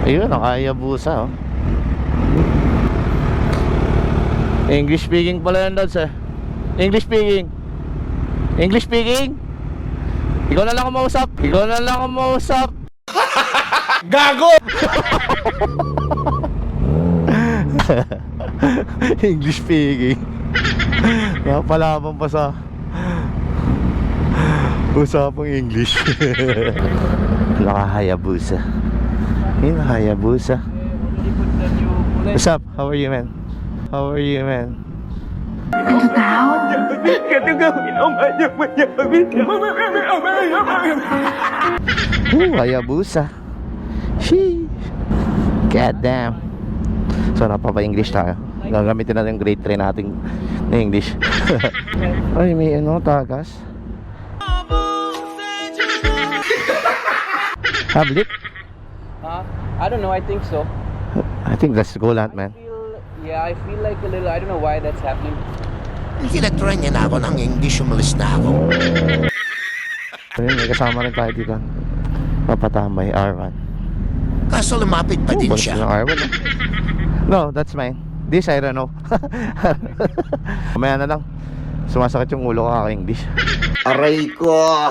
Ayun, nakayabusa oh. English speaking pala yan, Dads eh. English speaking. English speaking. Ikaw na lang ang mausap. Ikaw na lang ang mausap. Gago! English speaking. Napalaban pa sa usapang English. Nakahayabusa. Yun, Hayabusa. What's up? How are you, man? How are you, man? Hayabusa. Sheesh. God damn. So napapa-English tayo. Gagamitin natin yung grade 3 nating na English. Ay, may ano, tagas. Hablit? I don't know, I think so. I think that's Goland, man. I feel like a little, I don't know why that's happening. Kinaturan niya na ako ng English, umalis na ako. Ayun, may kasama rin tayo dito. Papatambay, R1. Kaso lumapit pa din Balik siya. ng R1, no? No, that's mine. This I don't know. Mamaya na lang. Sumasakit yung ulo ko, English. Aray ko!